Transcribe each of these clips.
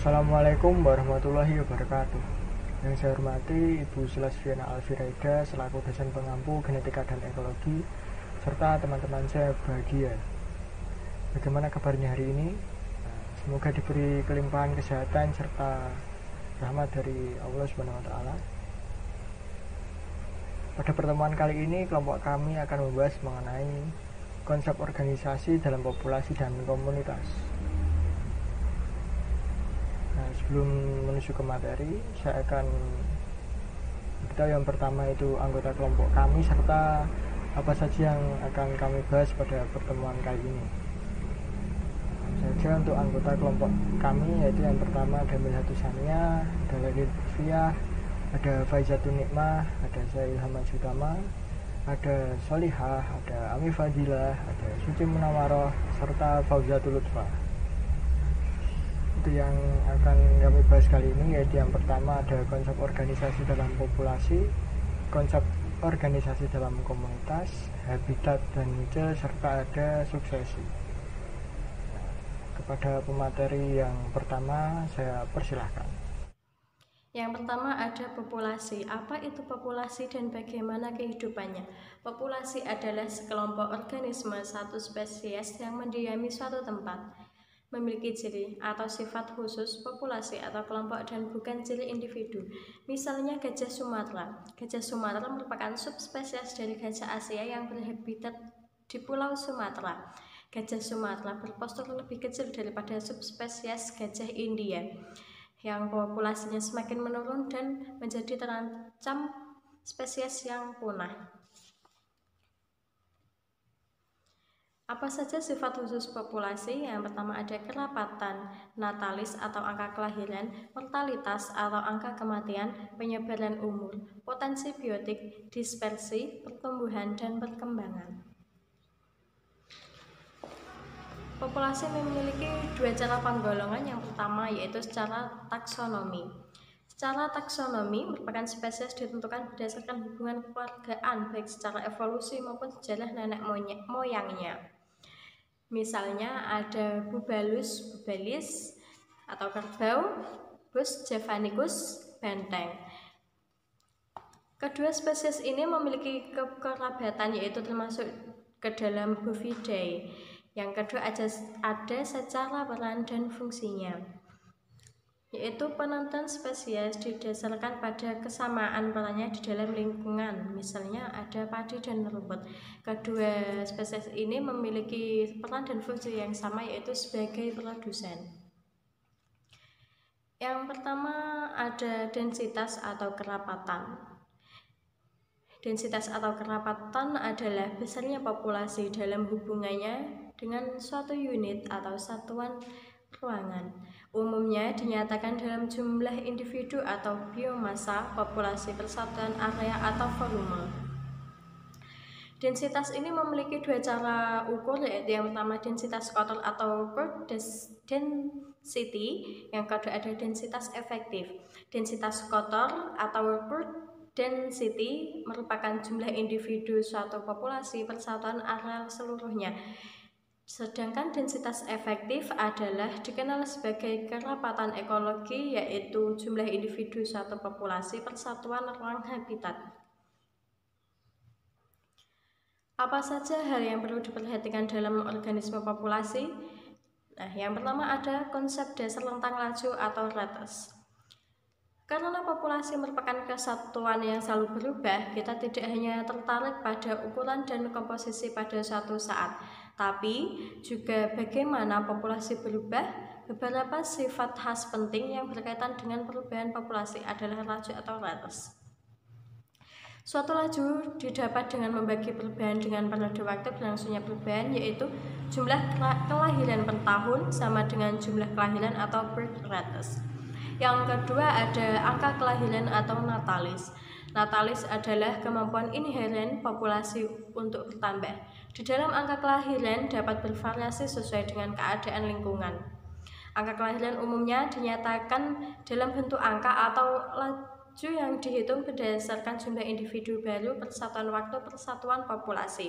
Assalamualaikum warahmatullahi wabarakatuh. Yang saya hormati Ibu Sulasviana Alfiraida selaku dosen pengampu genetika dan ekologi, serta teman-teman saya bahagia. Bagaimana kabarnya hari ini? Semoga diberi kelimpahan kesehatan serta rahmat dari Allah Subhanahu wa taala. Pada pertemuan kali ini kelompok kami akan membahas mengenai konsep organisasi dalam populasi dan komunitas. Sebelum menuju ke materi, saya akan beritahu yang pertama itu anggota kelompok kami serta apa saja yang akan kami bahas pada pertemuan kali ini. Saja untuk anggota kelompok kami, yaitu yang pertama ada Milhatus Sania, ada Lady Fiah, ada Faizatun Nikmah, ada saya Ilham Majutama, ada Solihah, ada Ami Fadilah, ada Suci Munawaroh, serta Fauzatul Lutfah. Itu yang akan kami bahas kali ini, yaitu yang pertama ada konsep organisasi dalam populasi, konsep organisasi dalam komunitas, habitat dan niche, serta ada suksesi. Kepada pemateri yang pertama saya persilahkan. Yang pertama ada populasi. Apa itu populasi dan bagaimana kehidupannya? Populasi adalah sekelompok organisme satu spesies yang mendiami suatu tempat. Memiliki ciri atau sifat khusus populasi atau kelompok dan bukan ciri individu. Misalnya gajah Sumatera. Gajah Sumatera merupakan subspesies dari gajah Asia yang berhabitat di Pulau Sumatera. Gajah Sumatera berpostur lebih kecil daripada subspesies gajah India yang populasinya semakin menurun dan menjadi terancam spesies yang punah. Apa saja sifat khusus populasi? Yang pertama ada kerapatan, natalis atau angka kelahiran, mortalitas atau angka kematian, penyebaran umur, potensi biotik, dispersi, pertumbuhan, dan perkembangan. Populasi memiliki dua cara penggolongan. Yang pertama yaitu secara taksonomi. Secara taksonomi merupakan spesies ditentukan berdasarkan hubungan kekeluargaan baik secara evolusi maupun sejarah nenek moyangnya. Misalnya ada Bubalus bubalis atau kerbau, Bus javanicus banteng. Kedua spesies ini memiliki kekerabatan yaitu termasuk ke dalam Bovidae. Yang kedua ada secara peran dan fungsinya, yaitu penentuan spesies didasarkan pada kesamaan perannya di dalam lingkungan. Misalnya ada padi dan rumput. Kedua spesies ini memiliki peran dan fungsi yang sama, yaitu sebagai produsen. Yang pertama ada densitas atau kerapatan. Densitas atau kerapatan adalah besarnya populasi dalam hubungannya dengan suatu unit atau satuan ruangan. Umumnya dinyatakan dalam jumlah individu atau biomassa, populasi, persatuan area atau volume. Densitas ini memiliki dua cara ukur, yaitu yang pertama densitas kotor atau pure density, yang kedua ada densitas efektif. Densitas kotor atau pure density merupakan jumlah individu suatu populasi persatuan area seluruhnya. Sedangkan densitas efektif adalah dikenal sebagai kerapatan ekologi, yaitu jumlah individu suatu populasi persatuan ruang habitat. Apa saja hal yang perlu diperhatikan dalam organisme populasi? Nah, yang pertama ada konsep dasar rentang laju atau rates. Karena populasi merupakan kesatuan yang selalu berubah, kita tidak hanya tertarik pada ukuran dan komposisi pada suatu saat, tapi juga bagaimana populasi berubah. Beberapa sifat khas penting yang berkaitan dengan perubahan populasi adalah laju atau rates. Suatu laju didapat dengan membagi perubahan dengan periode waktu berlangsungnya perubahan, yaitu jumlah kelahiran per tahun sama dengan jumlah kelahiran atau birth rates. Yang kedua ada angka kelahiran atau natalis. Natalis adalah kemampuan inheren populasi untuk bertambah. Di dalam angka kelahiran dapat bervariasi sesuai dengan keadaan lingkungan. Angka kelahiran umumnya dinyatakan dalam bentuk angka atau laju yang dihitung berdasarkan jumlah individu baru per satuan waktu per satuan populasi.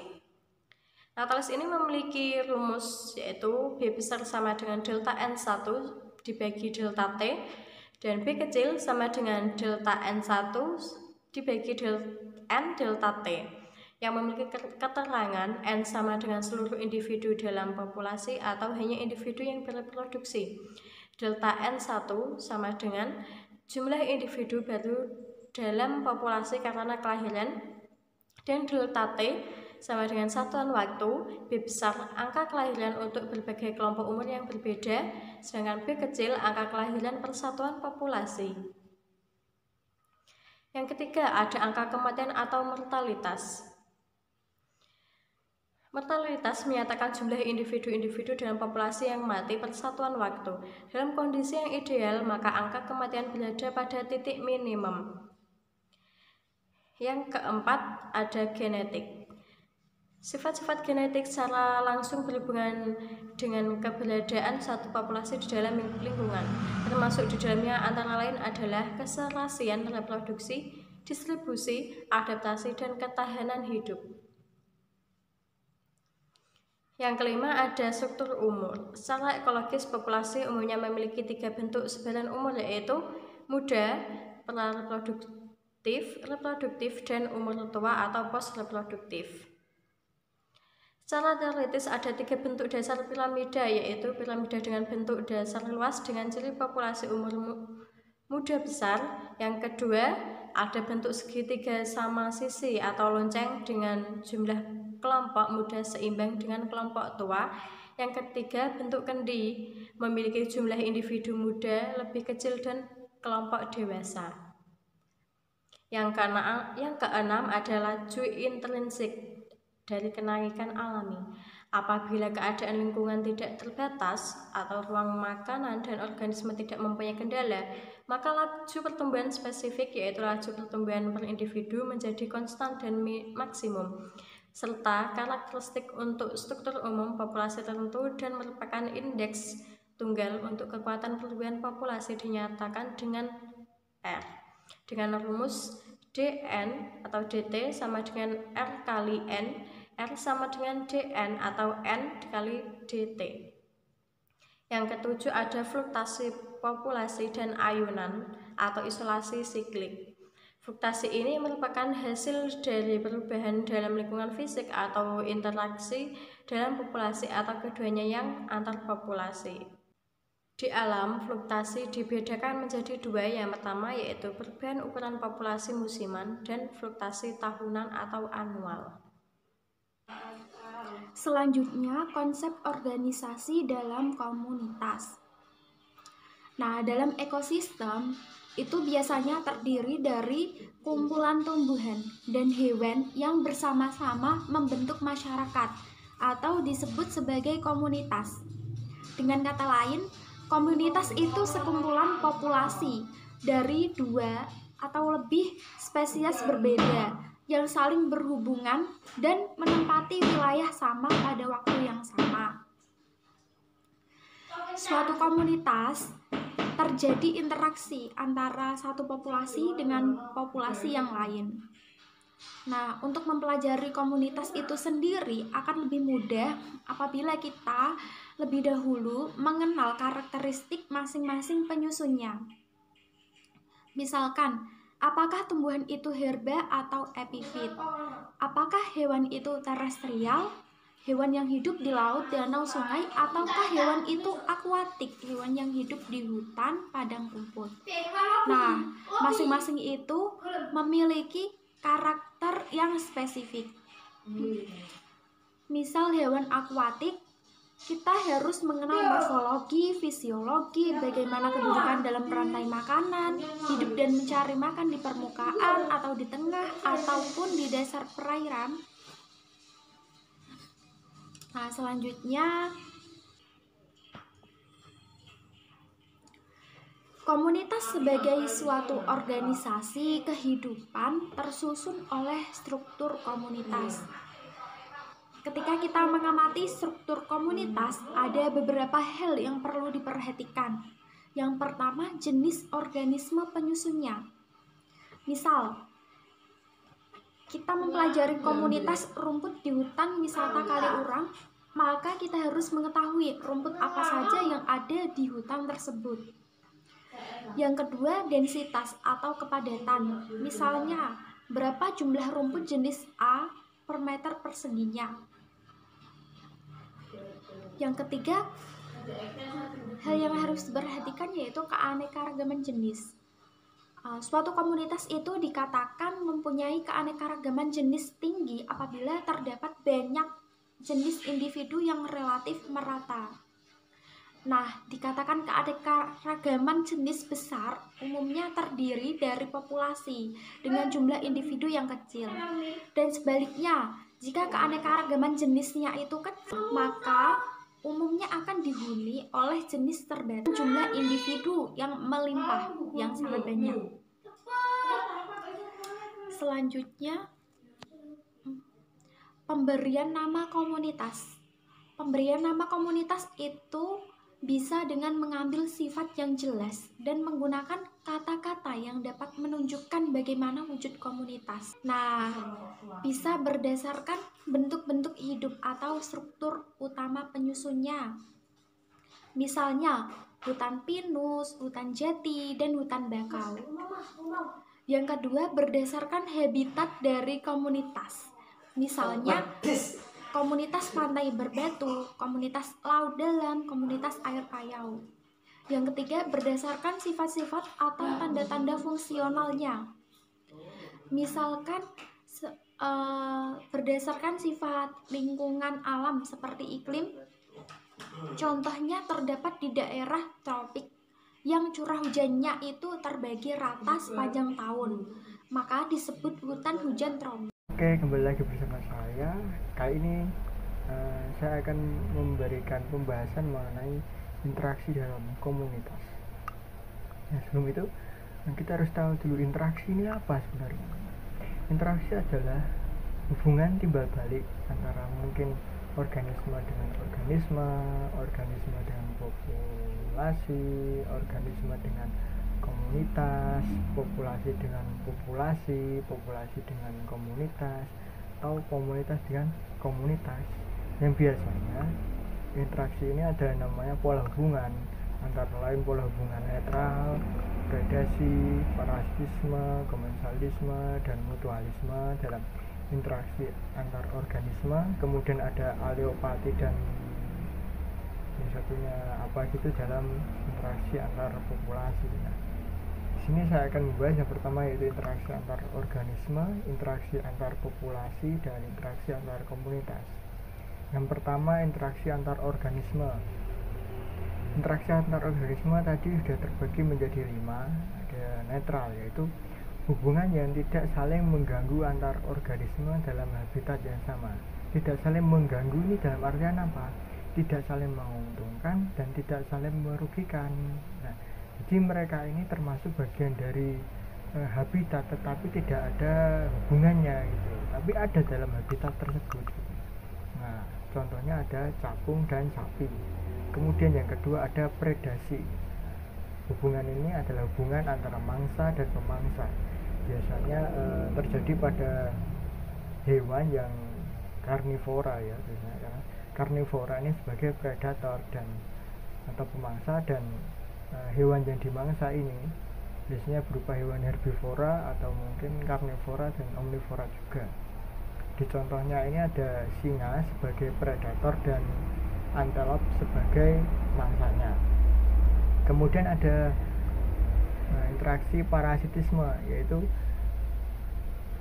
Natalis ini memiliki rumus, yaitu B besar sama dengan delta N1 dibagi delta T, dan B kecil sama dengan delta N1 dibagi N delta T, yang memiliki keterangan N sama dengan seluruh individu dalam populasi atau hanya individu yang bereproduksi. Delta N1 sama dengan jumlah individu baru dalam populasi karena kelahiran, dan delta T sama dengan satuan waktu, B besar angka kelahiran untuk berbagai kelompok umur yang berbeda, sedangkan B kecil angka kelahiran persatuan populasi. Yang ketiga, ada angka kematian atau mortalitas. Mortalitas menyatakan jumlah individu-individu dalam populasi yang mati per satuan waktu. Dalam kondisi yang ideal, maka angka kematian berada pada titik minimum. Yang keempat, ada genetik. Sifat-sifat genetik secara langsung berhubungan dengan keberadaan satu populasi di dalam lingkungan, termasuk di dalamnya antara lain adalah keserasian reproduksi, distribusi, adaptasi, dan ketahanan hidup. Yang kelima, ada struktur umur. Secara ekologis, populasi umumnya memiliki 3 bentuk sebaran umur, yaitu muda, reproduktif, dan umur tua atau post-reproduktif. Secara teoritis ada 3 bentuk dasar piramida, yaitu piramida dengan bentuk dasar luas dengan ciri populasi umur muda besar. Yang kedua, ada bentuk segitiga sama sisi atau lonceng dengan jumlah kelompok muda seimbang dengan kelompok tua. Yang ketiga, bentuk kendi memiliki jumlah individu muda lebih kecil dan kelompok dewasa. Yang keenam adalah laju intrinsik dari kenaikan alami. Apabila keadaan lingkungan tidak terbatas atau ruang makanan dan organisme tidak mempunyai kendala, maka laju pertumbuhan spesifik, yaitu laju pertumbuhan per individu, menjadi konstan dan maksimum, serta karakteristik untuk struktur umum populasi tertentu dan merupakan indeks tunggal untuk kekuatan pertumbuhan populasi dinyatakan dengan R, dengan rumus dN atau dt sama dengan R kali N, R sama dengan dN atau N dikali dt. Yang ketujuh, ada fluktuasi populasi dan ayunan atau isolasi siklik. Fluktuasi ini merupakan hasil dari perubahan dalam lingkungan fisik atau interaksi dalam populasi atau keduanya yang antar populasi. Di alam, fluktuasi dibedakan menjadi 2. Yang pertama yaitu perubahan ukuran populasi musiman dan fluktuasi tahunan atau anual. Selanjutnya, konsep organisasi dalam komunitas. Nah, dalam ekosistem itu biasanya terdiri dari kumpulan tumbuhan dan hewan yang bersama-sama membentuk masyarakat atau disebut sebagai komunitas. Dengan kata lain, komunitas itu sekumpulan populasi dari 2 atau lebih spesies berbeda yang saling berhubungan dan menempati wilayah sama pada waktu yang sama. Suatu komunitas terjadi interaksi antara satu populasi dengan populasi yang lain. Nah, untuk mempelajari komunitas itu sendiri akan lebih mudah apabila kita lebih dahulu mengenal karakteristik masing-masing penyusunnya. Misalkan, apakah tumbuhan itu herba atau epifit? Apakah hewan itu terestrial, hewan yang hidup di laut, danau, sungai, ataukah hewan itu akuatik, hewan yang hidup di hutan, padang rumput? Nah, masing-masing itu memiliki karakter yang spesifik. Misal hewan akuatik, kita harus mengenal morfologi, fisiologi, bagaimana kedudukan dalam rantai makanan, hidup dan mencari makan di permukaan atau di tengah ataupun di dasar perairan. Nah, selanjutnya komunitas sebagai suatu organisasi kehidupan tersusun oleh struktur komunitas. Ketika kita mengamati struktur komunitas, ada beberapa hal yang perlu diperhatikan. Yang pertama, jenis organisme penyusunnya. Misal, kita mempelajari komunitas rumput di hutan wisata Kaliurang, maka kita harus mengetahui rumput apa saja yang ada di hutan tersebut. Yang kedua, densitas atau kepadatan. Misalnya, berapa jumlah rumput jenis A per meter perseginya. Yang ketiga, hal yang harus diperhatikan yaitu keanekaragaman jenis. Suatu komunitas itu dikatakan mempunyai keanekaragaman jenis tinggi apabila terdapat banyak jenis individu yang relatif merata. Nah, dikatakan keanekaragaman jenis besar umumnya terdiri dari populasi dengan jumlah individu yang kecil. Dan sebaliknya, jika keanekaragaman jenisnya itu kecil, maka umumnya akan dihuni oleh jenis terbatas jumlah individu yang melimpah, yang sangat banyak. Selanjutnya, pemberian nama komunitas. Pemberian nama komunitas itu bisa dengan mengambil sifat yang jelas dan menggunakan kata-kata yang dapat menunjukkan bagaimana wujud komunitas. Nah, bisa berdasarkan bentuk-bentuk hidup atau struktur utama penyusunnya. Misalnya, hutan pinus, hutan jati, dan hutan bakau. Yang kedua, berdasarkan habitat dari komunitas. Misalnya, komunitas pantai berbatu, komunitas laut dalam, komunitas air payau. Yang ketiga, berdasarkan sifat-sifat atau tanda-tanda fungsionalnya. Misalkan berdasarkan sifat lingkungan alam seperti iklim. Contohnya terdapat di daerah tropik yang curah hujannya itu terbagi rata sepanjang tahun, maka disebut hutan hujan tropis. Oke, kembali lagi bersama saya. Kali ini saya akan memberikan pembahasan mengenai interaksi dalam komunitas. Nah, sebelum itu kita harus tahu dulu interaksi ini apa sebenarnya. Interaksi adalah hubungan timbal balik antara mungkin organisme dengan organisme, organisme dengan populasi, organisme dengan komunitas, populasi dengan populasi, populasi dengan komunitas, atau komunitas dengan komunitas. Yang biasanya interaksi ini ada namanya pola hubungan, antara lain pola hubungan netral, predasi, parasitisme, komensalisme, dan mutualisme dalam interaksi antar organisme. Kemudian ada aleopati dan yang satunya apa gitu dalam interaksi antar populasi. Nah, di sini saya akan membahas yang pertama yaitu interaksi antar organisme, interaksi antar populasi, dan interaksi antar komunitas. Yang pertama, interaksi antar organisme. Interaksi antar organisme tadi sudah terbagi menjadi 5. Ada netral, yaitu hubungan yang tidak saling mengganggu antar organisme dalam habitat yang sama. Tidak saling mengganggu ini dalam artian apa? Tidak saling menguntungkan dan tidak saling merugikan. Nah, jadi mereka ini termasuk bagian dari habitat, tetapi tidak ada hubungannya gitu. Tapi ada dalam habitat tersebut. Nah, contohnya ada capung dan sapi. Kemudian yang kedua ada predasi. Hubungan ini adalah hubungan antara mangsa dan pemangsa. Biasanya terjadi pada hewan yang karnivora ya, biasanya karena karnivora ini sebagai predator dan atau pemangsa, dan hewan yang dimangsa ini biasanya berupa hewan herbivora atau mungkin karnivora dan omnivora juga. Di contohnya ini ada singa sebagai predator dan antelop sebagai mangsanya. Kemudian ada interaksi parasitisme, yaitu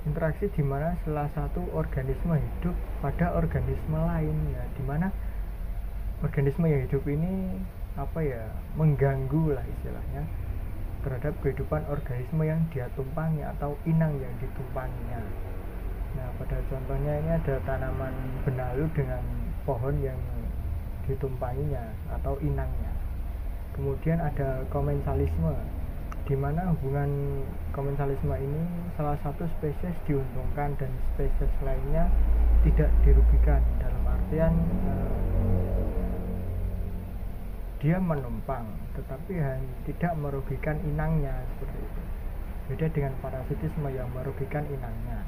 interaksi di mana salah satu organisme hidup pada organisme lain, ya, di mana organisme yang hidup ini mengganggu lah istilahnya terhadap kehidupan organisme yang dia tumpangi atau inang yang ditumpanginya. Nah, pada contohnya ini ada tanaman benalu dengan pohon yang ditumpanginya atau inangnya. Kemudian ada komensalisme, di mana hubungan komensalisme ini salah satu spesies diuntungkan dan spesies lainnya tidak dirugikan, dalam artian dia menumpang tetapi tidak merugikan inangnya, seperti itu. Beda dengan parasitisme yang merugikan inangnya.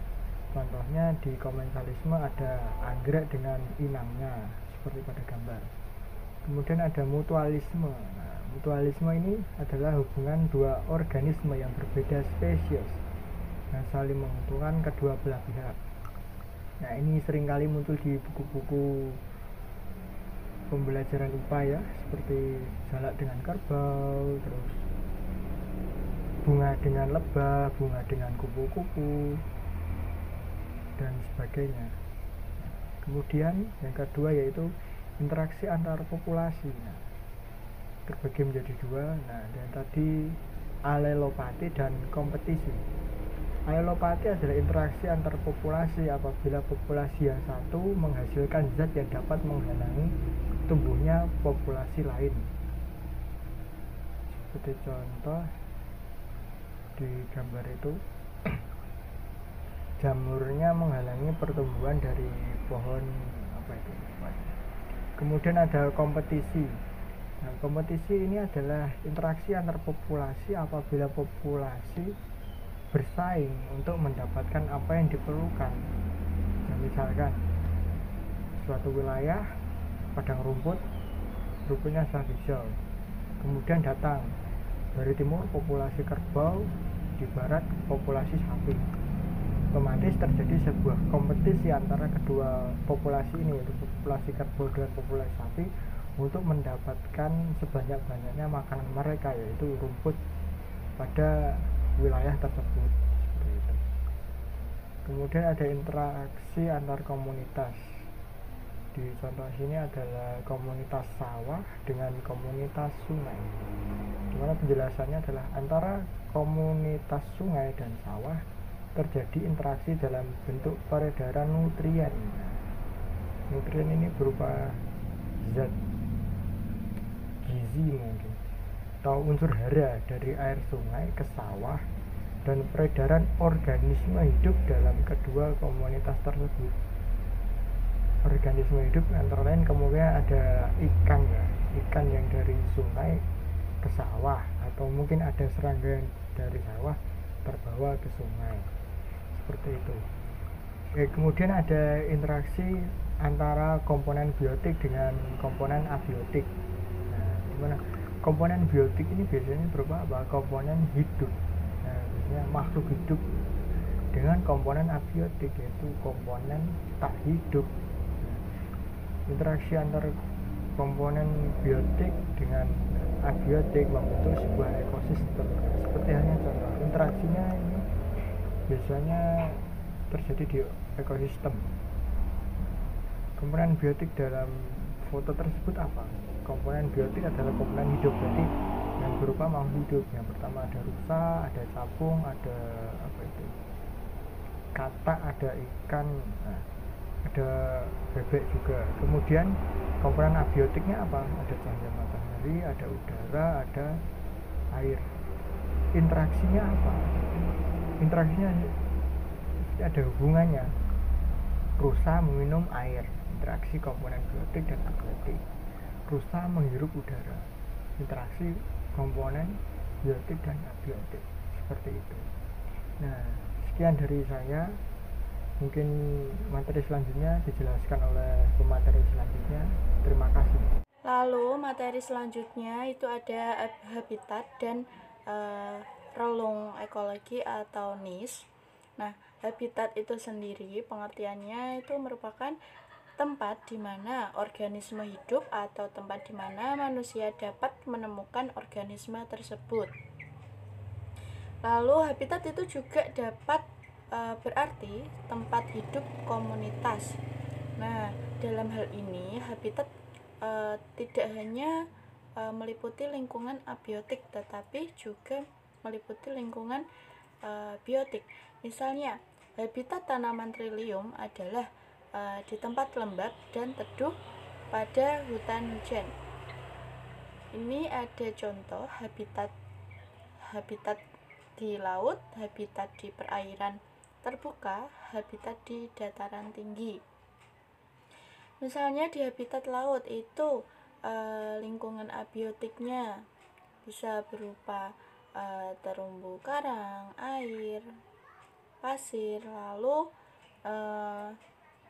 Contohnya di komensalisme ada anggrek dengan inangnya seperti pada gambar. Kemudian ada mutualisme. Nah, mutualisme ini adalah hubungan dua organisme yang berbeda spesies yang saling menguntungkan kedua belah pihak. Nah, ini seringkali muncul di buku-buku pembelajaran IPA ya, seperti jalak dengan kerbau, terus bunga dengan lebah, bunga dengan kupu-kupu, dan sebagainya. Kemudian yang kedua yaitu interaksi antar populasi. Nah, terbagi menjadi dua. Nah, dan tadi alelopati dan kompetisi. Alelopati adalah interaksi antar populasi apabila populasi yang satu menghasilkan zat yang dapat menghalangi tumbuhnya populasi lain. Seperti contoh di gambar itu, jamurnya menghalangi pertumbuhan dari pohon apa itu. Kemudian ada kompetisi. Nah, kompetisi ini adalah interaksi antar populasi apabila populasi bersaing untuk mendapatkan apa yang diperlukan. Nah, misalkan suatu wilayah padang rumputnya sangat hijau. Kemudian datang dari timur populasi kerbau, di barat populasi sapi. Otomatis terjadi sebuah kompetisi antara kedua populasi ini, yaitu populasi kerbau dan populasi sapi, untuk mendapatkan sebanyak-banyaknya makanan mereka, yaitu rumput pada wilayah tersebut. Seperti itu. Kemudian ada interaksi antar komunitas. Di contoh sini adalah komunitas sawah dengan komunitas sungai. Dimana penjelasannya adalah antara komunitas sungai dan sawah terjadi interaksi dalam bentuk peredaran nutrien. Nutrien ini berupa zat gizi mungkin atau unsur hara dari air sungai ke sawah, dan peredaran organisme hidup dalam kedua komunitas tersebut. Organisme hidup antara lain kemungkinan ada ikan ya, ikan yang dari sungai ke sawah, atau mungkin ada serangga dari sawah terbawa ke sungai, seperti itu. Kemudian ada interaksi antara komponen biotik dengan komponen abiotik. Nah, dimana komponen biotik ini biasanya berupa apa? Komponen hidup. Nah, biasanya makhluk hidup, dengan komponen abiotik yaitu komponen tak hidup. Interaksi antar komponen biotik dengan abiotik membentuk sebuah ekosistem. Seperti halnya contoh, interaksinya ini biasanya terjadi di ekosistem. Komponen biotik dalam foto tersebut apa? Komponen biotik adalah komponen hidup, berarti yang berupa makhluk hidup. Yang pertama ada rusa, ada capung, ada apa itu? Katak, ada ikan. Nah, ada bebek juga. Kemudian komponen abiotiknya apa? Ada cahaya matahari, ada udara, ada air. Interaksinya apa? Interaksinya ada hubungannya. Rusa meminum air, interaksi komponen biotik dan abiotik. Rusa menghirup udara, interaksi komponen biotik dan abiotik. Seperti itu. Nah, sekian dari saya. Mungkin materi selanjutnya dijelaskan oleh pemateri selanjutnya. Terima kasih. Lalu materi selanjutnya itu ada habitat dan relung ekologi atau niche. Nah, habitat itu sendiri pengertiannya itu merupakan tempat di mana organisme hidup atau tempat di mana manusia dapat menemukan organisme tersebut. Lalu habitat itu juga dapat berarti tempat hidup komunitas. Nah, dalam hal ini habitat tidak hanya meliputi lingkungan abiotik, tetapi juga meliputi lingkungan biotik. Misalnya, habitat tanaman trilium adalah di tempat lembab dan teduh pada hutan hujan. Ini ada contoh habitat di laut, habitat di perairan terbuka, habitat di dataran tinggi. Misalnya di habitat laut itu lingkungan abiotiknya bisa berupa terumbu karang, air, pasir, lalu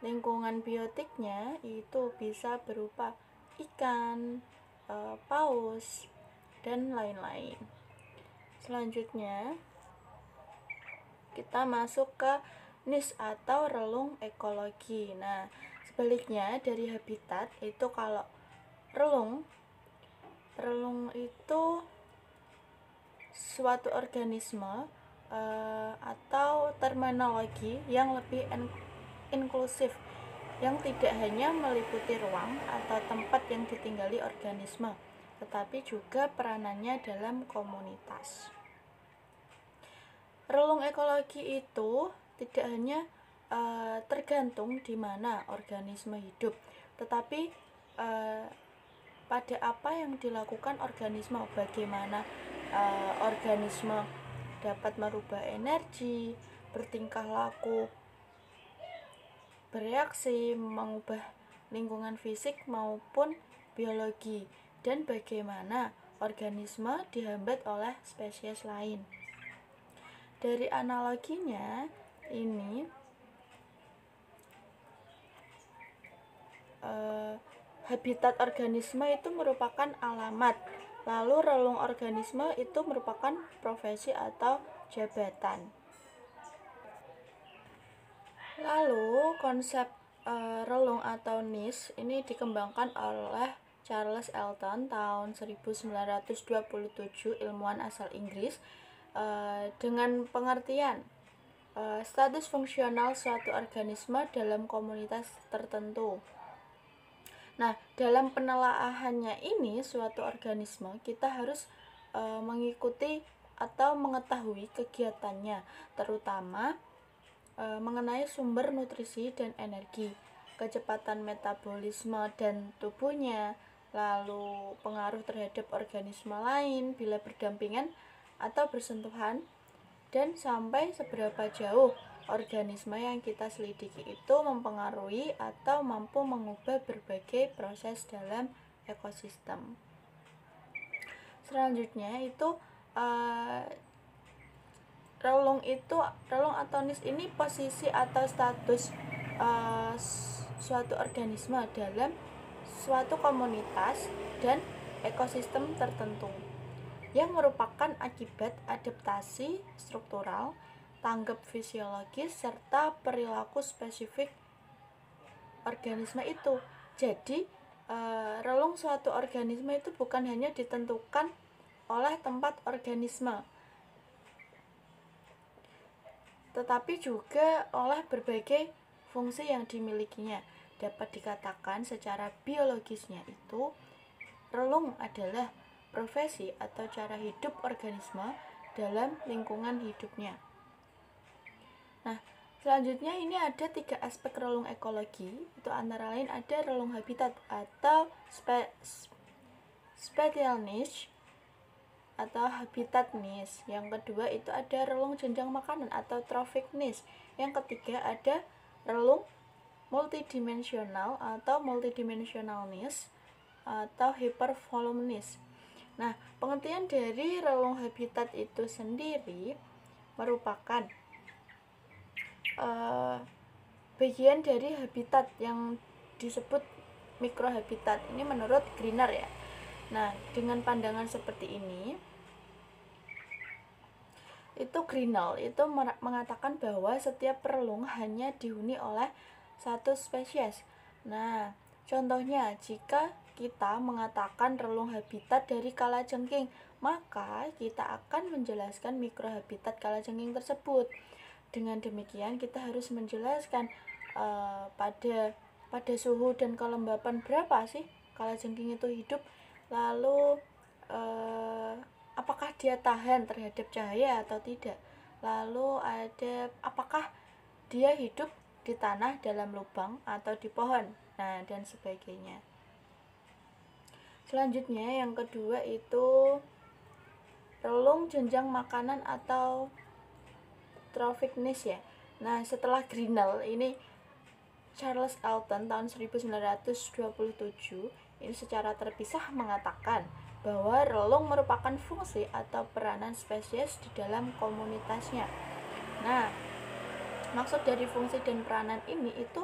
lingkungan biotiknya itu bisa berupa ikan, paus, dan lain-lain. Selanjutnya kita masuk ke niche atau relung ekologi. Nah, sebaliknya dari habitat itu kalau relung itu suatu organisme atau terminologi yang lebih inklusif, yang tidak hanya meliputi ruang atau tempat yang ditinggali organisme, tetapi juga peranannya dalam komunitas. Relung ekologi itu tidak hanya tergantung di mana organisme hidup, tetapi pada apa yang dilakukan organisme, bagaimana organisme dapat merubah energi, bertingkah laku, bereaksi, mengubah lingkungan fisik maupun biologi, dan bagaimana organisme dihambat oleh spesies lain. Dari analoginya ini habitat organisme itu merupakan alamat, lalu relung organisme itu merupakan profesi atau jabatan. Lalu konsep relung atau niche ini dikembangkan oleh Charles Elton tahun 1927, ilmuwan asal Inggris, dengan pengertian status fungsional suatu organisme dalam komunitas tertentu. Nah, dalam penelaahannya ini suatu organisme kita harus mengikuti atau mengetahui kegiatannya, terutama mengenai sumber nutrisi dan energi, kecepatan metabolisme dan tubuhnya, lalu pengaruh terhadap organisme lain bila berdampingan atau bersentuhan, dan sampai seberapa jauh organisme yang kita selidiki itu mempengaruhi atau mampu mengubah berbagai proses dalam ekosistem. Selanjutnya itu relung atau niche ini posisi atau status suatu organisme dalam suatu komunitas dan ekosistem tertentu, yang merupakan akibat adaptasi struktural, tanggap fisiologis, serta perilaku spesifik organisme itu. Jadi relung suatu organisme itu bukan hanya ditentukan oleh tempat organisme, tetapi juga oleh berbagai fungsi yang dimilikinya. Dapat dikatakan secara biologisnya itu relung adalah profesi atau cara hidup organisme dalam lingkungan hidupnya. Nah, selanjutnya ini ada 3 aspek relung ekologi, itu antara lain ada relung habitat atau spatial niche atau habitat niche. Yang kedua itu ada relung jenjang makanan atau trophic niche. Yang ketiga ada relung multidimensional atau multidimensional niche atau hypervolume niche. Nah, pengertian dari relung habitat itu sendiri merupakan bagian dari habitat yang disebut mikrohabitat. Ini menurut Greener ya. Nah, dengan pandangan seperti ini, itu Greener itu mengatakan bahwa setiap relung hanya dihuni oleh satu spesies. Nah, contohnya jika kita mengatakan relung habitat dari kalajengking, maka kita akan menjelaskan mikrohabitat kalajengking tersebut. Dengan demikian kita harus menjelaskan pada suhu dan kelembapan berapa sih kalajengking itu hidup, lalu apakah dia tahan terhadap cahaya atau tidak, lalu ada apakah dia hidup di tanah, dalam lubang, atau di pohon, nah dan sebagainya. Selanjutnya yang kedua itu relung jenjang makanan atau trophic niche ya. Nah, setelah Greener ini Charles Elton tahun 1927 ini secara terpisah mengatakan bahwa relung merupakan fungsi atau peranan spesies di dalam komunitasnya. Nah, maksud dari fungsi dan peranan ini itu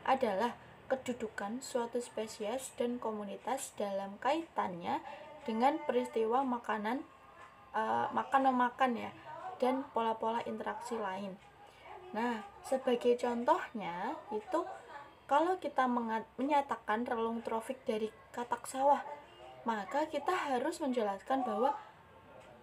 adalah kedudukan suatu spesies dan komunitas dalam kaitannya dengan peristiwa makanan makan-memakan ya, dan pola-pola interaksi lain. Nah, sebagai contohnya itu kalau kita menyatakan relung trofik dari katak sawah, maka kita harus menjelaskan bahwa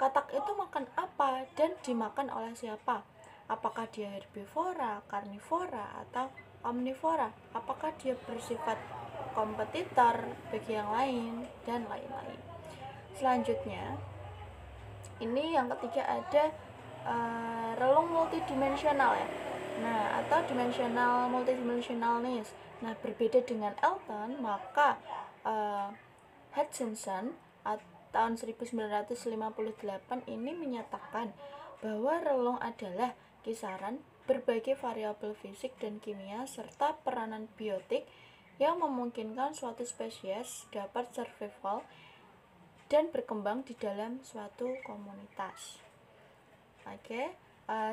katak itu makan apa dan dimakan oleh siapa. Apakah dia herbivora, karnivora, atau omnivora? Apakah dia bersifat kompetitor bagi yang lain, dan lain-lain. Selanjutnya, ini yang ketiga ada relung multidimensional ya. Nah, atau dimensional multidimensionalness. Nah, berbeda dengan Elton, maka Hutchinson tahun 1958 ini menyatakan bahwa relung adalah kisaran berbagai variabel fisik dan kimia serta peranan biotik yang memungkinkan suatu spesies dapat survival dan berkembang di dalam suatu komunitas. Oke,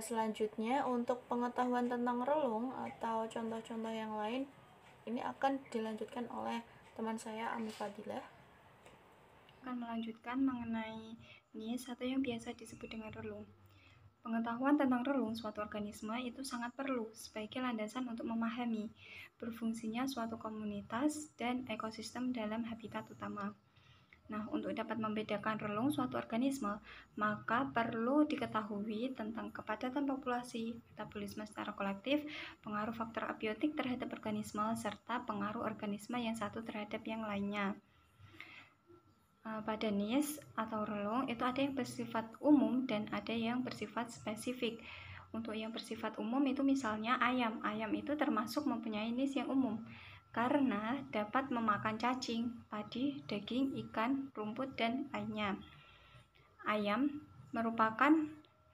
selanjutnya untuk pengetahuan tentang relung atau contoh-contoh yang lain ini akan dilanjutkan oleh teman saya Ami Fadilah. Akan melanjutkan mengenai NIS atau yang biasa disebut dengan relung. Pengetahuan tentang relung suatu organisme itu sangat perlu sebagai landasan untuk memahami berfungsinya suatu komunitas dan ekosistem dalam habitat utama. Nah, untuk dapat membedakan relung suatu organisme, maka perlu diketahui tentang kepadatan populasi, metabolisme secara kolektif, pengaruh faktor abiotik terhadap organisme, serta pengaruh organisme yang satu terhadap yang lainnya. Pada NIS atau relung itu ada yang bersifat umum dan ada yang bersifat spesifik. Untuk yang bersifat umum itu misalnya ayam. Ayam itu termasuk mempunyai NIS yang umum karena dapat memakan cacing, padi, daging, ikan, rumput, dan lainnya. Ayam merupakan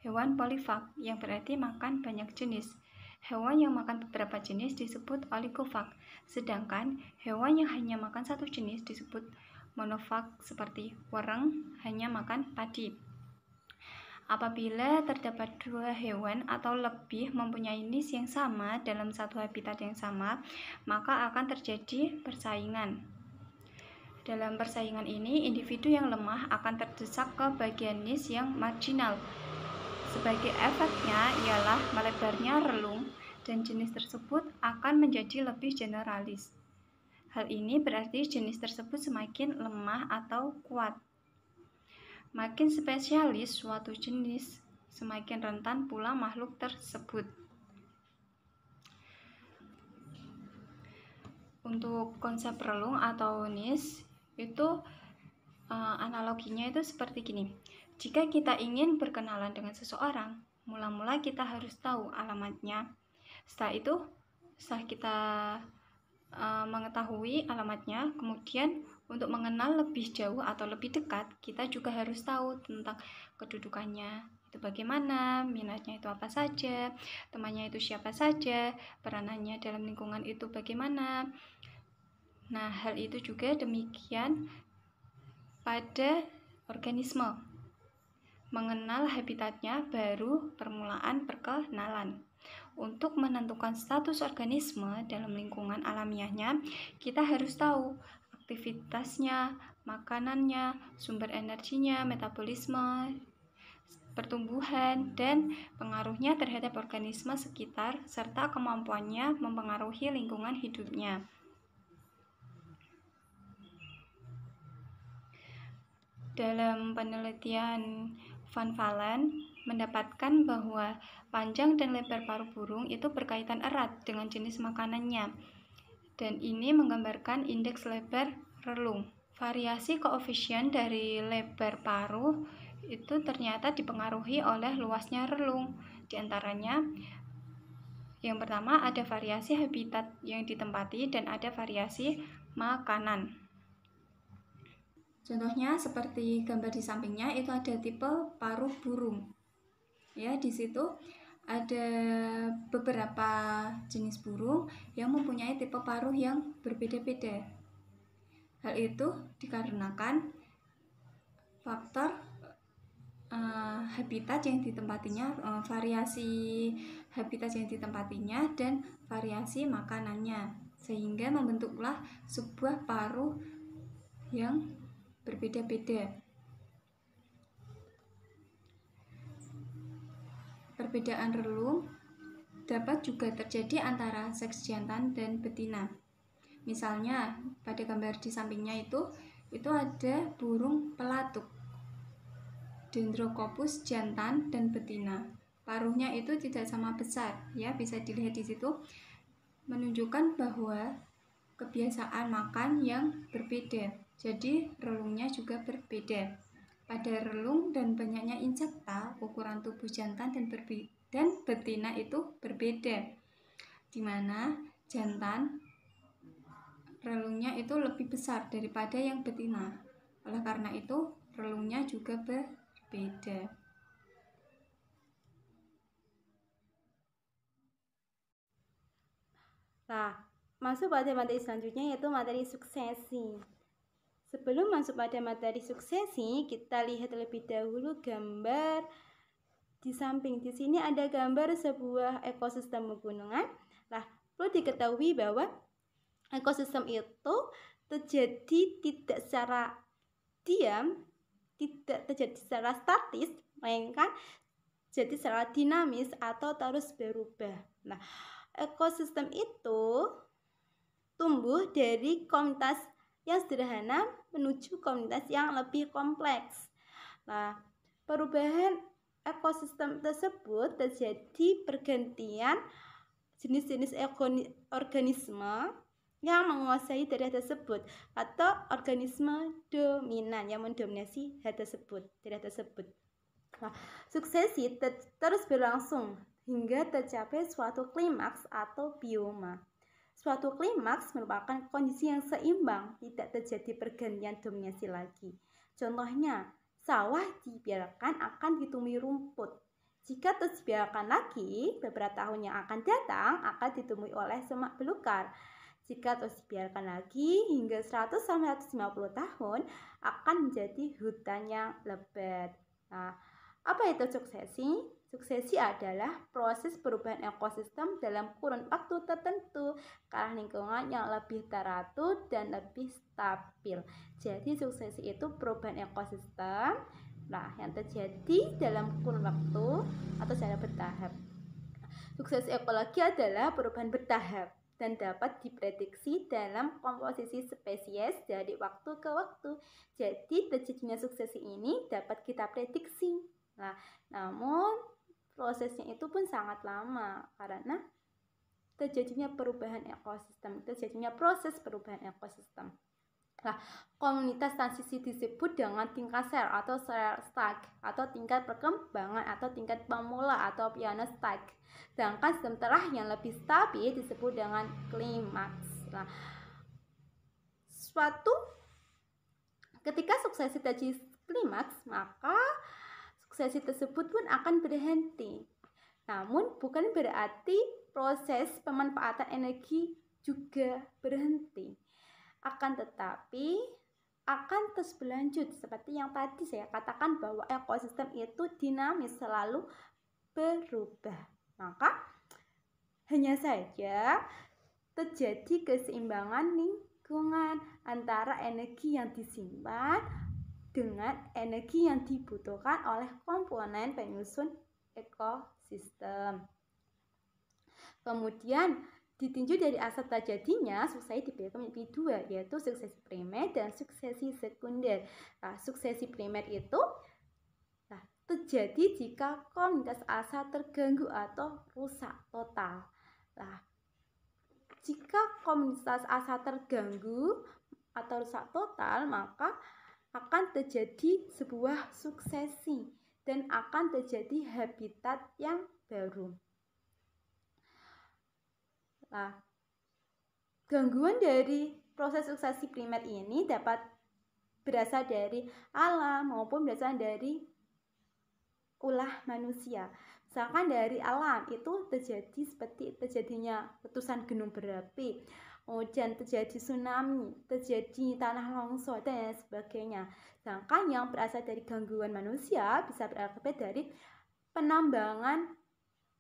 hewan polifag yang berarti makan banyak jenis. Hewan yang makan beberapa jenis disebut oligofag, sedangkan hewan yang hanya makan satu jenis disebut monofag seperti wereng hanya makan padi. Apabila terdapat dua hewan atau lebih mempunyai NIS yang sama dalam satu habitat yang sama, maka akan terjadi persaingan. Dalam persaingan ini, individu yang lemah akan terdesak ke bagian NIS yang marginal. Sebagai efeknya ialah melebarnya relung dan jenis tersebut akan menjadi lebih generalis. Hal ini berarti jenis tersebut semakin lemah atau kuat. Makin spesialis suatu jenis, semakin rentan pula makhluk tersebut. Untuk konsep relung atau NIS itu analoginya itu seperti gini. Jika kita ingin berkenalan dengan seseorang, mula-mula kita harus tahu alamatnya. Setelah kita mengetahui alamatnya, kemudian untuk mengenal lebih jauh atau lebih dekat, kita juga harus tahu tentang kedudukannya itu bagaimana, minatnya itu apa saja, temannya itu siapa saja, peranannya dalam lingkungan itu bagaimana. Nah, hal itu juga demikian pada organisme. Mengenal habitatnya baru permulaan perkenalan. Untuk menentukan status organisme dalam lingkungan alamiahnya, kita harus tahu aktivitasnya, makanannya, sumber energinya, metabolisme, pertumbuhan, dan pengaruhnya terhadap organisme sekitar, serta kemampuannya mempengaruhi lingkungan hidupnya. Dalam penelitian Van Valen mendapatkan bahwa panjang dan lebar paruh burung itu berkaitan erat dengan jenis makanannya, dan ini menggambarkan indeks lebar relung. Variasi koefisien dari lebar paruh itu ternyata dipengaruhi oleh luasnya relung. Di antaranya, yang pertama ada variasi habitat yang ditempati dan ada variasi makanan. Contohnya seperti gambar di sampingnya itu ada tipe paruh burung. Ya, di situ ada beberapa jenis burung yang mempunyai tipe paruh yang berbeda-beda. Hal itu dikarenakan faktor habitat yang ditempatinya, variasi habitat yang ditempatinya dan variasi makanannya. sehingga membentuklah sebuah paruh yang berbeda-beda. Perbedaan relung dapat juga terjadi antara seks jantan dan betina. Misalnya pada gambar di sampingnya itu ada burung pelatuk, Dendrocopus jantan dan betina. Paruhnya itu tidak sama besar, ya, bisa dilihat di situ, menunjukkan bahwa kebiasaan makan yang berbeda. Jadi relungnya juga berbeda. Pada relung dan banyaknya insekta, ukuran tubuh jantan dan betina itu berbeda, di mana jantan relungnya itu lebih besar daripada yang betina. Oleh karena itu relungnya juga berbeda. Nah, masuk pada materi selanjutnya yaitu materi suksesi. Sebelum masuk pada materi suksesi, kita lihat terlebih dahulu gambar di samping. Di sini ada gambar sebuah ekosistem pegunungan. Nah, perlu diketahui bahwa ekosistem itu terjadi tidak secara diam, tidak terjadi secara statis, melainkan jadi secara dinamis atau terus berubah. Nah, ekosistem itu tumbuh dari komunitas yang sederhana menuju komunitas yang lebih kompleks. Nah, perubahan ekosistem tersebut terjadi pergantian jenis-jenis organisme yang menguasai daerah tersebut atau organisme dominan yang mendominasi daerah tersebut. Nah, suksesi terus berlangsung hingga tercapai suatu klimaks atau bioma. Suatu klimaks merupakan kondisi yang seimbang, tidak terjadi pergantian dominasi lagi. Contohnya, sawah dibiarkan akan ditumbuhi rumput. Jika terus dibiarkan lagi, beberapa tahun yang akan datang akan ditumbuhi oleh semak belukar. Jika terus dibiarkan lagi hingga 100-150 tahun akan menjadi hutan yang lebat. Nah, apa itu suksesi? Suksesi adalah proses perubahan ekosistem dalam kurun waktu tertentu ke arah lingkungan yang lebih teratur dan lebih stabil. Jadi suksesi itu perubahan ekosistem yang terjadi dalam kurun waktu atau secara bertahap. Suksesi ekologi adalah perubahan bertahap dan dapat diprediksi dalam komposisi spesies dari waktu ke waktu. Jadi terjadinya suksesi ini dapat kita prediksi. Nah, namun prosesnya itu pun sangat lama karena terjadinya proses perubahan ekosistem. Nah, komunitas transisi disebut dengan tingkat sel atau sel stag atau tingkat perkembangan atau tingkat pemula atau piano stag. Sedangkan sistem terah yang lebih stabil disebut dengan klimaks. Nah, ketika suksesi terjadi klimaks, maka suksesi tersebut pun akan berhenti. Namun bukan berarti proses pemanfaatan energi juga berhenti. Akan tetapi akan terus berlanjut seperti yang tadi saya katakan bahwa ekosistem itu dinamis, selalu berubah. Maka hanya saja terjadi keseimbangan lingkungan antara energi yang disimpan dengan energi yang dibutuhkan oleh komponen penyusun ekosistem. Kemudian ditinjau dari asal terjadinya, suksesi dibagi menjadi dua, yaitu suksesi primer dan suksesi sekunder. Nah, suksesi primer itu terjadi jika komunitas asal terganggu atau rusak total. Nah, jika komunitas asal terganggu atau rusak total, maka akan terjadi sebuah suksesi dan akan terjadi habitat yang baru. Nah, gangguan dari proses suksesi primer ini dapat berasal dari alam maupun berasal dari ulah manusia. Misalkan dari alam itu terjadi seperti terjadinya letusan gunung berapi, kemudian terjadi tsunami, terjadi tanah longsor dan sebagainya. Sedangkan yang berasal dari gangguan manusia bisa berakibat dari penambangan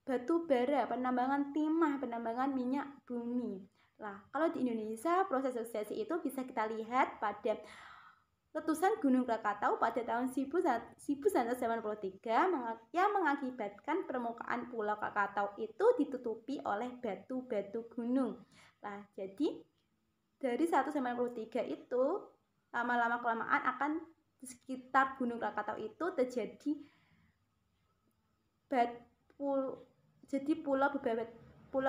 batu bara, penambangan timah, penambangan minyak bumi. Nah, kalau di Indonesia proses suksesi itu bisa kita lihat pada letusan Gunung Krakatau pada tahun 1983 yang mengakibatkan permukaan Pulau Krakatau itu ditutupi oleh batu-batu gunung. Nah, jadi dari 1983 itu lama-lama kelamaan akan di sekitar Gunung Krakatau itu terjadi pulau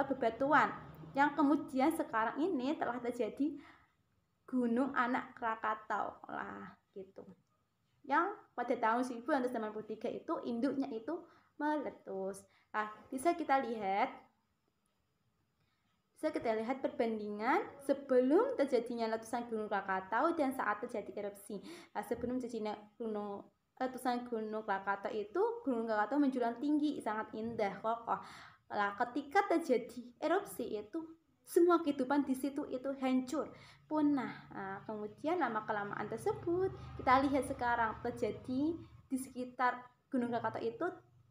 bebatuan yang kemudian sekarang ini telah terjadi Gunung Anak Krakatau lah gitu. Yang pada tahun 1993 itu induknya itu meletus. Nah, bisa kita lihat perbandingan sebelum terjadinya letusan Gunung Krakatau dan saat terjadi erupsi. Nah, sebelum terjadinya letusan Gunung Krakatau itu Gunung Krakatau menjulang tinggi, sangat indah, kokoh. Nah, ketika terjadi erupsi itu semua kehidupan di situ itu hancur, punah. Nah, kemudian lama kelamaan tersebut kita lihat sekarang terjadi di sekitar Gunung Krakatau itu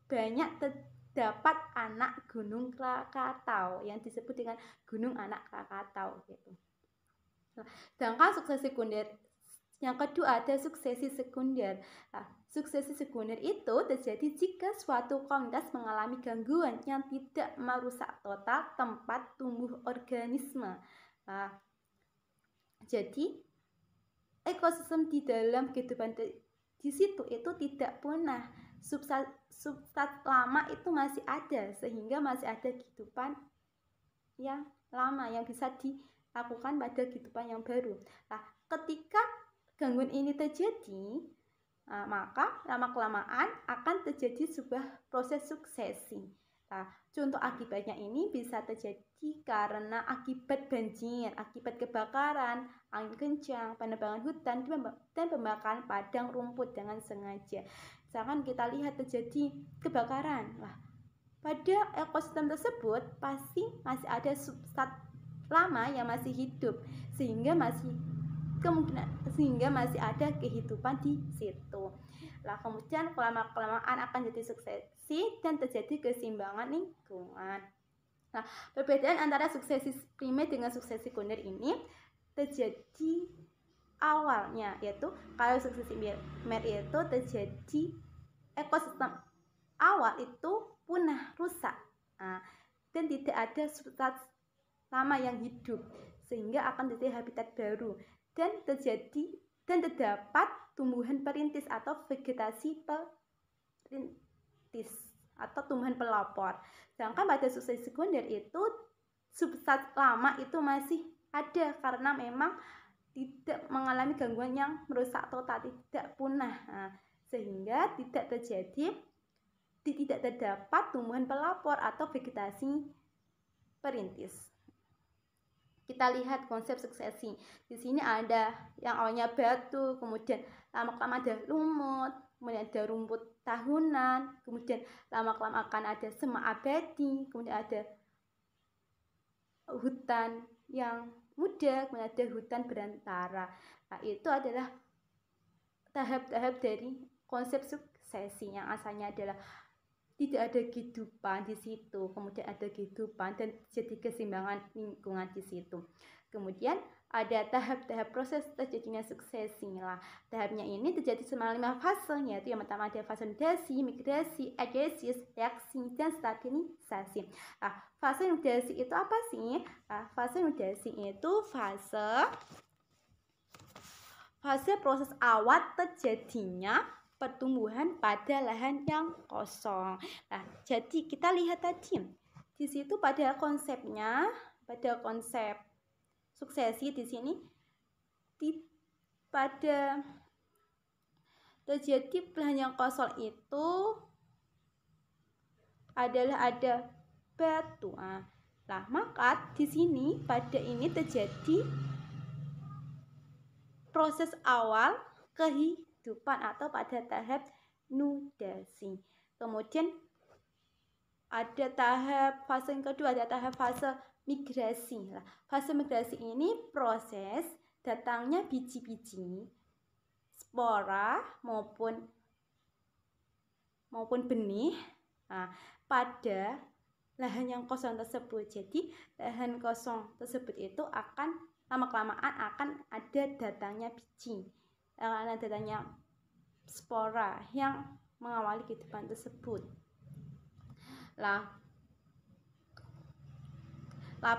banyak terdapat anak Gunung Krakatau yang disebut dengan Gunung Anak Krakatau gitu. Nah, sedangkan suksesi sekunder yang kedua ada suksesi sekunder. Nah, suksesi sekunder itu terjadi jika suatu komunitas mengalami gangguan yang tidak merusak total tempat tumbuh organisme. Nah, jadi ekosistem di dalam kehidupan di situ itu tidak punah. Substrat lama itu masih ada sehingga masih ada kehidupan yang lama yang bisa dilakukan pada kehidupan yang baru. Nah, ketika gangguan ini terjadi, maka lama-kelamaan akan terjadi sebuah proses suksesi. Nah, contoh akibatnya ini bisa terjadi karena akibat banjir, akibat kebakaran, angin kencang, penebangan hutan, dan pembakaran padang rumput dengan sengaja. Misalkan kita lihat terjadi kebakaran, pada ekosistem tersebut pasti masih ada substrat lama yang masih hidup sehingga masih ada kehidupan di situ. Nah, kemudian kelamaan akan jadi suksesi dan terjadi keseimbangan lingkungan. Nah, perbedaan antara suksesi primer dengan suksesi sekunder ini terjadi awalnya, yaitu kalau suksesi primer itu terjadi ekosistem awal itu punah, rusak, dan tidak ada substrat lama yang hidup sehingga akan terjadi habitat baru dan terdapat tumbuhan perintis atau vegetasi perintis atau tumbuhan pelopor. Sedangkan pada suksesi sekunder itu substrat lama itu masih ada karena memang tidak mengalami gangguan yang merusak total, tidak punah, sehingga tidak terdapat tumbuhan pelopor atau vegetasi perintis. Kita lihat konsep suksesi. Di sini ada yang awalnya batu, kemudian lama-kelamaan ada lumut, kemudian ada rumput tahunan, kemudian lama-kelamaan akan ada semak abadi, kemudian ada hutan yang muda, kemudian ada hutan berantara. Nah, itu adalah tahap-tahap dari konsep suksesi yang asalnya adalah tidak ada kehidupan di situ, kemudian ada kehidupan dan jadi keseimbangan lingkungan di situ. Kemudian ada tahap-tahap proses terjadinya suksesi. Nah, tahapnya ini terjadi selama 5 fase, yaitu yang pertama ada fase nidasi, migrasi, agesis, reaksi, dan stabilisasi. Nah, fase nidasi itu apa sih? Nah, fase nidasi itu fase proses awal terjadinya pertumbuhan pada lahan yang kosong. Nah, jadi kita lihat tadi di situ pada konsepnya, pada konsep suksesi di sini pada terjadi lahan yang kosong itu adalah ada batu. Nah, maka di sini pada ini terjadi proses awal kehidupan atau pada tahap nudasi. Kemudian ada tahap fase yang kedua, ada tahap fase migrasi. Nah, fase migrasi ini proses datangnya biji-biji, spora maupun benih pada lahan yang kosong tersebut. Jadi lahan kosong tersebut itu akan lama-kelamaan akan ada datangnya biji, akan ada datangnya spora yang mengawali kehidupan tersebut. Lah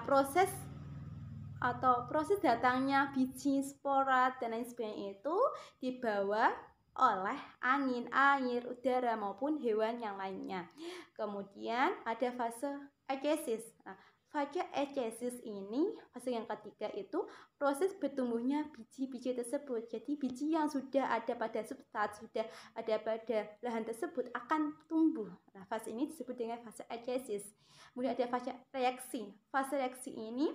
proses datangnya biji, spora dan lain sebagainya itu dibawa oleh angin, air, udara maupun hewan yang lainnya. Kemudian ada fase ekesis. Nah, fase ekesis ini, fase yang ketiga itu proses bertumbuhnya biji-biji tersebut. Jadi biji yang sudah ada pada substrat, sudah ada pada lahan tersebut akan tumbuh. Nah, fase ini disebut dengan fase ekesis. Kemudian ada fase reaksi. Fase reaksi ini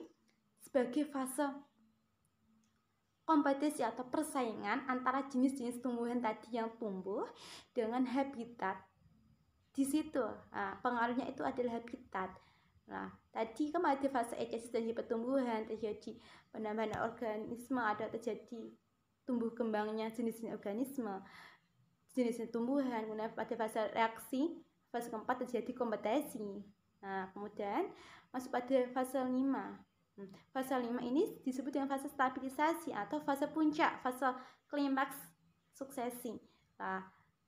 sebagai fase kompetisi atau persaingan antara jenis-jenis tumbuhan tadi yang tumbuh dengan habitat. Di situ pengaruhnya itu adalah habitat. Nah, tadi kan ada fase ekesis terjadi pertumbuhan, terjadi penambahan organisme, ada terjadi tumbuh kembangnya jenis-jenis organisme, jenis tumbuhan. Kemudian pada fase reaksi, fase keempat terjadi kompetisi. Nah, kemudian masuk pada fase 5. Fase 5 ini disebut dengan fase stabilisasi atau fase puncak, fase klimaks suksesi. Nah,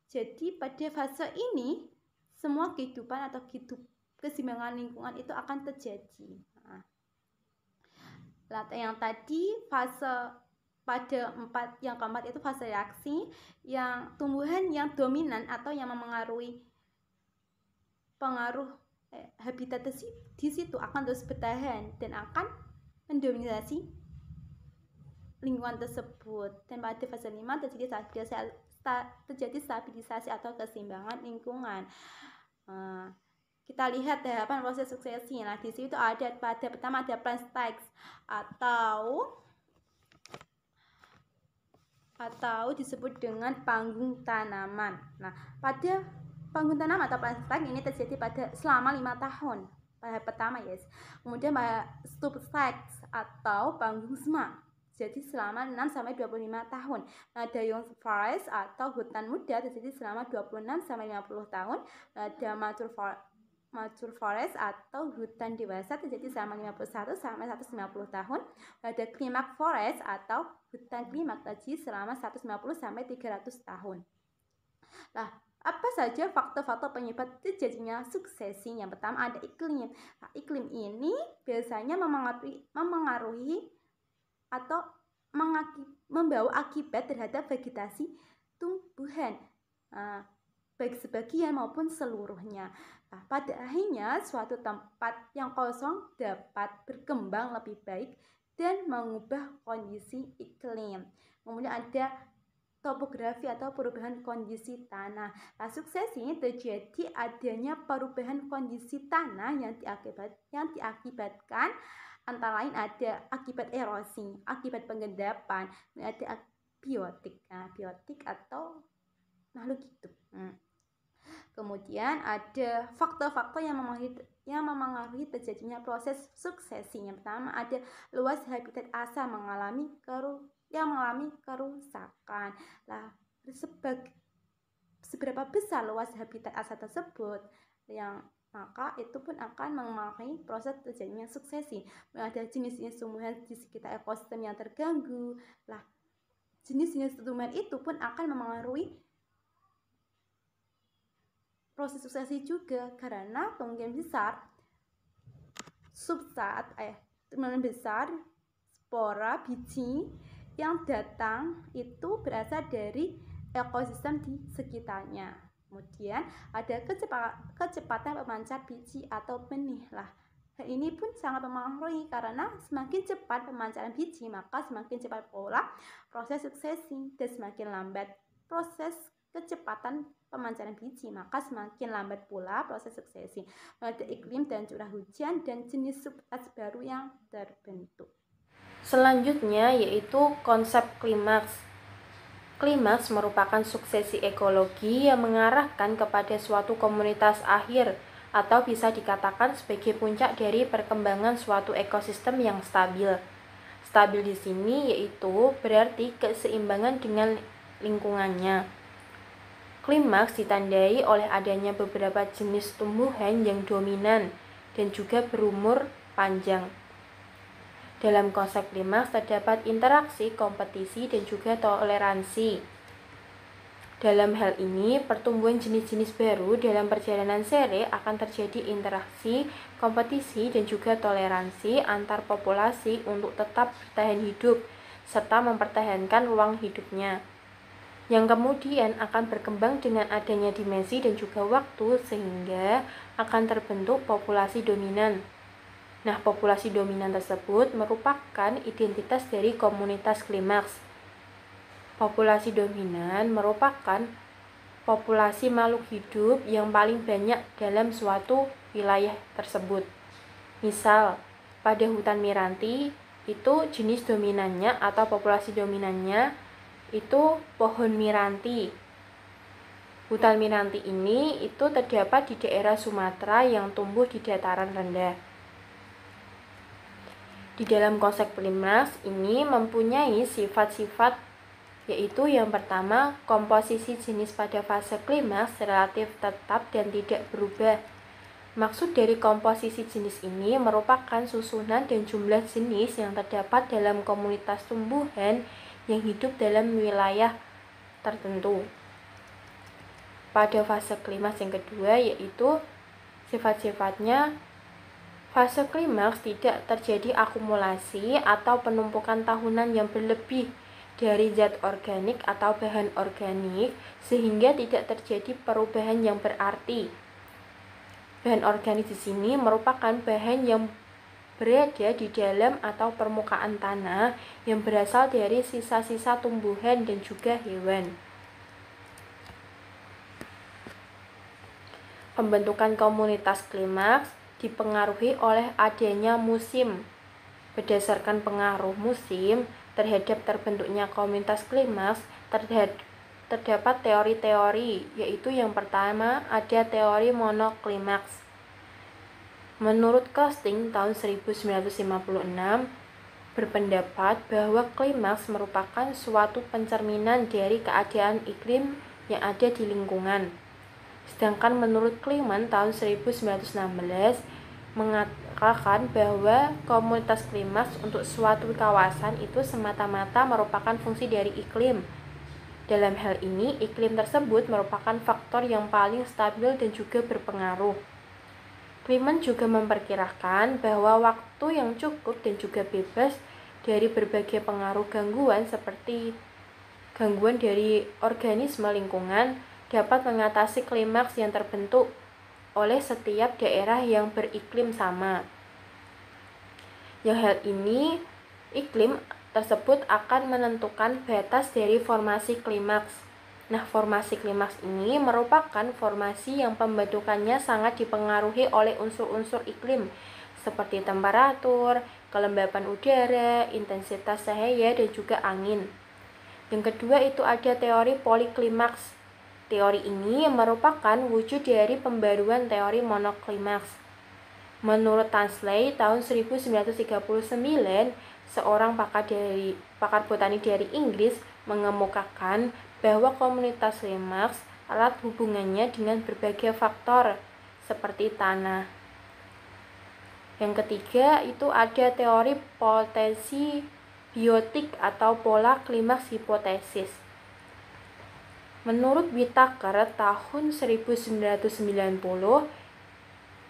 jadi pada fase ini semua kehidupan atau keseimbangan lingkungan itu akan terjadi. Nah, yang tadi fase pada yang keempat itu fase reaksi, yang tumbuhan yang dominan atau yang memengaruhi pengaruh habitat di situ akan terus bertahan dan akan mendominasi lingkungan tersebut. Dan pada fase 5 terjadi stabilisasi atau keseimbangan lingkungan. Kita lihat tahapan proses suksesi. Nah, di situ ada pertama ada plant stakes atau disebut dengan panggung tanaman. Nah, pada panggung tanaman atau plant stakes ini terjadi selama 5 tahun. Pada pertama, yes. Kemudian stud stakes atau panggung semak. Jadi selama 6 sampai 25 tahun. Ada young forest atau hutan muda terjadi selama 26 sampai 50 tahun. Ada mature forest atau hutan dewasa terjadi selama 51 sampai 150 tahun. Ada climax forest atau hutan klimaks terjadi selama 150 sampai 300 tahun. Nah, apa saja faktor-faktor penyebab terjadinya suksesi? Yang pertama ada iklim. Nah, iklim ini biasanya memengaruhi atau membawa akibat terhadap vegetasi tumbuhan, baik sebagian maupun seluruhnya. Nah, pada akhirnya suatu tempat yang kosong dapat berkembang lebih baik dan mengubah kondisi iklim. Kemudian ada topografi atau perubahan kondisi tanah. Nah, suksesi terjadi adanya perubahan kondisi tanah yang diakibatkan antara lain ada akibat erosi, akibat pengendapan, ada biotik. Nah, biotik atau makhluk hidup. Kemudian ada faktor-faktor yang memengaruhi terjadinya proses suksesi. Yang pertama ada luas habitat asa mengalami kerusakan. Nah, seberapa besar luas habitat asa tersebut, maka itu pun akan memengaruhi proses terjadinya suksesi. Ada jenis-jenis tumbuhan di sekitar ekosistem yang terganggu. Nah, jenis-jenis tumbuhan itu pun akan memengaruhi proses suksesi juga, karena kemungkinan besar spora biji yang datang itu berasal dari ekosistem di sekitarnya. Kemudian ada kecepatan pemancar biji atau benih. Lah, hal ini pun sangat mempengaruhi karena semakin cepat pemancaran biji maka semakin cepat pula proses suksesi, dan semakin lambat proses kecepatan pemancaran biji maka semakin lambat pula proses suksesi. Ada iklim dan curah hujan dan jenis substrat baru yang terbentuk. Selanjutnya yaitu konsep klimaks. Klimaks merupakan suksesi ekologi yang mengarahkan kepada suatu komunitas akhir atau bisa dikatakan sebagai puncak dari perkembangan suatu ekosistem yang stabil. Stabil di sini yaitu berarti keseimbangan dengan lingkungannya. Klimaks ditandai oleh adanya beberapa jenis tumbuhan yang dominan dan juga berumur panjang. Dalam konsep klimaks terdapat interaksi, kompetisi, dan juga toleransi. Dalam hal ini, pertumbuhan jenis-jenis baru dalam perjalanan sere akan terjadi interaksi, kompetisi, dan juga toleransi antar populasi untuk tetap bertahan hidup, serta mempertahankan ruang hidupnya. Yang kemudian akan berkembang dengan adanya dimensi dan juga waktu, sehingga akan terbentuk populasi dominan. Nah, populasi dominan tersebut merupakan identitas dari komunitas klimaks. Populasi dominan merupakan populasi makhluk hidup yang paling banyak dalam suatu wilayah tersebut. Misal, pada hutan miranti, itu jenis dominannya atau populasi dominannya itu pohon miranti. Hutan miranti ini itu terdapat di daerah Sumatera yang tumbuh di dataran rendah. Di dalam konsep klimaks ini mempunyai sifat-sifat, yaitu yang pertama, komposisi jenis pada fase klimaks relatif tetap dan tidak berubah. Maksud dari komposisi jenis ini merupakan susunan dan jumlah jenis yang terdapat dalam komunitas tumbuhan yang hidup dalam wilayah tertentu. Pada fase klimaks yang kedua, yaitu sifat-sifatnya, fase klimaks tidak terjadi akumulasi atau penumpukan tahunan yang berlebih dari zat organik atau bahan organik, sehingga tidak terjadi perubahan yang berarti. Bahan organik di sini merupakan bahan yang berada di dalam atau permukaan tanah yang berasal dari sisa-sisa tumbuhan dan juga hewan. Pembentukan komunitas klimaks dipengaruhi oleh adanya musim. Berdasarkan pengaruh musim terhadap terbentuknya komunitas klimaks, terdapat teori-teori, yaitu yang pertama ada teori monoklimaks. Menurut Costing tahun 1956 berpendapat bahwa klimaks merupakan suatu pencerminan dari keadaan iklim yang ada di lingkungan. Sedangkan menurut Kleeman tahun 1916 mengatakan bahwa komunitas klimaks untuk suatu kawasan itu semata-mata merupakan fungsi dari iklim. Dalam hal ini, iklim tersebut merupakan faktor yang paling stabil dan juga berpengaruh. Kleeman juga memperkirakan bahwa waktu yang cukup dan juga bebas dari berbagai pengaruh gangguan seperti gangguan dari organisme lingkungan dapat mengatasi klimaks yang terbentuk oleh setiap daerah yang beriklim sama. Yang hal ini, iklim tersebut akan menentukan batas dari formasi klimaks. Nah, formasi klimaks ini merupakan formasi yang pembentukannya sangat dipengaruhi oleh unsur-unsur iklim seperti temperatur, kelembapan udara, intensitas cahaya, dan juga angin. Yang kedua itu ada teori poliklimaks. Teori ini merupakan wujud dari pembaruan teori monoklimaks. Menurut Tansley tahun 1939, seorang pakar botani dari Inggris mengemukakan bahwa komunitas klimaks erat hubungannya dengan berbagai faktor seperti tanah. Yang ketiga itu ada teori potensi biotik atau pola klimaks hipotesis. Menurut Whittaker tahun 1990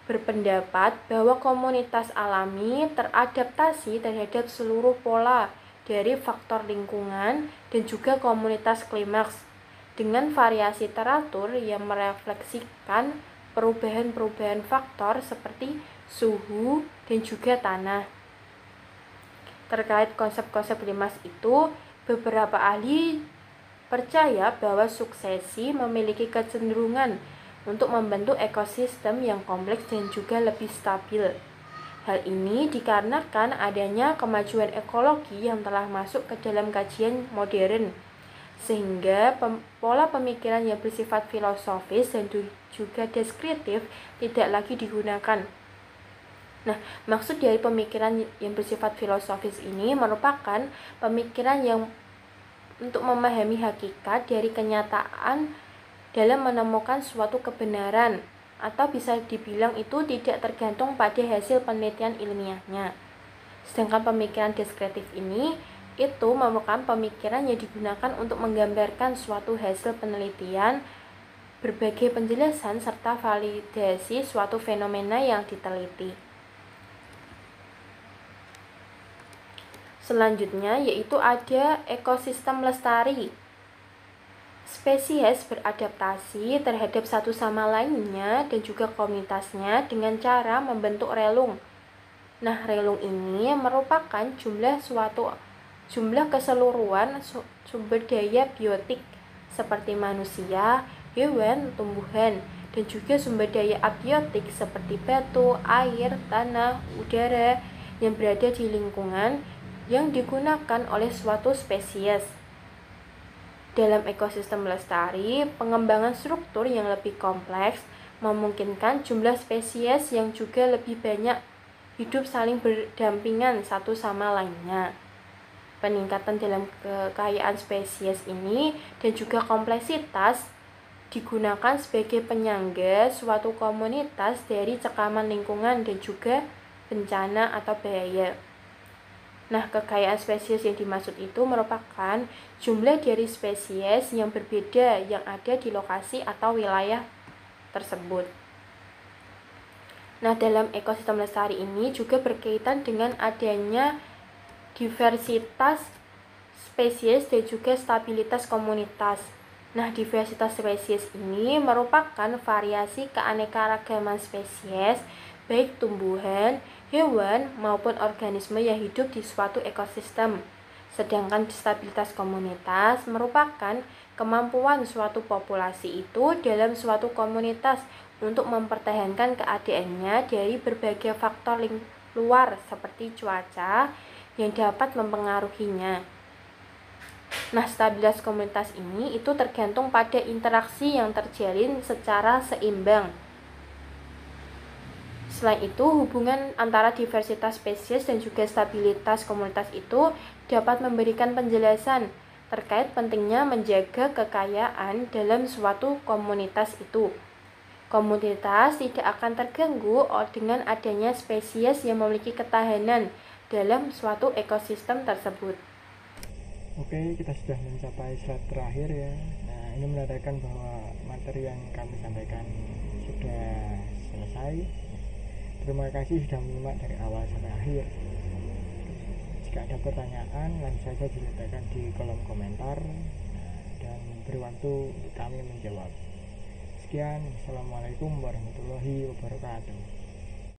berpendapat bahwa komunitas alami teradaptasi terhadap seluruh pola dari faktor lingkungan dan juga komunitas klimaks dengan variasi teratur yang merefleksikan perubahan-perubahan faktor seperti suhu dan juga tanah. Terkait konsep-konsep klimaks itu, beberapa ahli percaya bahwa suksesi memiliki kecenderungan untuk membentuk ekosistem yang kompleks dan juga lebih stabil. Hal ini dikarenakan adanya kemajuan ekologi yang telah masuk ke dalam kajian modern, sehingga pola pemikiran yang bersifat filosofis dan juga deskriptif tidak lagi digunakan. Nah, maksud dari pemikiran yang bersifat filosofis ini merupakan pemikiran yang untuk memahami hakikat dari kenyataan dalam menemukan suatu kebenaran atau bisa dibilang itu tidak tergantung pada hasil penelitian ilmiahnya. Sedangkan pemikiran deskriptif ini itu merupakan pemikiran yang digunakan untuk menggambarkan suatu hasil penelitian, berbagai penjelasan serta validasi suatu fenomena yang diteliti. Selanjutnya yaitu ada ekosistem lestari. Spesies beradaptasi terhadap satu sama lainnya dan juga komunitasnya dengan cara membentuk relung. Nah, relung ini merupakan jumlah keseluruhan sumber daya biotik seperti manusia, hewan, tumbuhan, dan juga sumber daya abiotik seperti batu, air, tanah, udara yang berada di lingkungan yang digunakan oleh suatu spesies. Dalam ekosistem lestari, pengembangan struktur yang lebih kompleks memungkinkan jumlah spesies yang juga lebih banyak hidup saling berdampingan satu sama lainnya. Peningkatan dalam kekayaan spesies ini dan juga kompleksitas digunakan sebagai penyangga suatu komunitas dari cekaman lingkungan dan juga bencana atau bahaya. Nah, kekayaan spesies yang dimaksud itu merupakan jumlah dari spesies yang berbeda yang ada di lokasi atau wilayah tersebut. Nah, dalam ekosistem lestari ini juga berkaitan dengan adanya diversitas spesies dan juga stabilitas komunitas. Nah, diversitas spesies ini merupakan variasi keanekaragaman spesies, baik tumbuhan, hewan, maupun organisme yang hidup di suatu ekosistem. Sedangkan stabilitas komunitas merupakan kemampuan suatu populasi itu dalam suatu komunitas untuk mempertahankan keadaannya dari berbagai faktor luar seperti cuaca yang dapat mempengaruhinya. Nah, stabilitas komunitas ini itu tergantung pada interaksi yang terjalin secara seimbang. Selain itu, hubungan antara diversitas spesies dan juga stabilitas komunitas itu dapat memberikan penjelasan terkait pentingnya menjaga kekayaan dalam suatu komunitas itu. Komunitas tidak akan terganggu dengan adanya spesies yang memiliki ketahanan dalam suatu ekosistem tersebut. Oke, kita sudah mencapai slide terakhir ya. Nah, ini menandakan bahwa materi yang kami sampaikan sudah selesai. Terima kasih sudah menyimak dari awal sampai akhir. Jika ada pertanyaan, langsung saja diletakkan di kolom komentar dan beri waktu untuk kami menjawab. Sekian, Assalamualaikum warahmatullahi wabarakatuh.